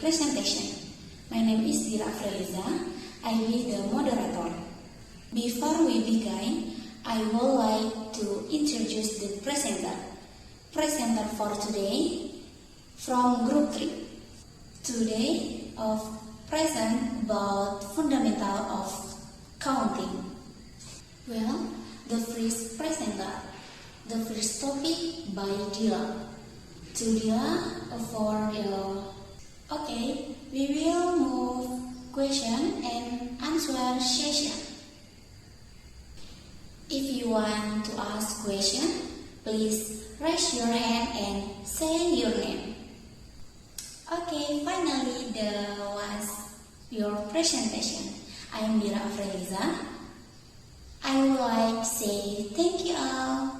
presentation. My name is Dira Freliza. I will be the moderator. Before we begin, I would like to introduce the presenter. Presenter for today from Group 3. Today, of present about fundamental of counting. Well, the first presenter, the first topic by Dila. To Dila for your... Okay, we will move question and answer session. If you want to ask question, please raise your hand and say your name. Okay, finally there was your presentation. I am Dira Freliza. I would like to say thank you all.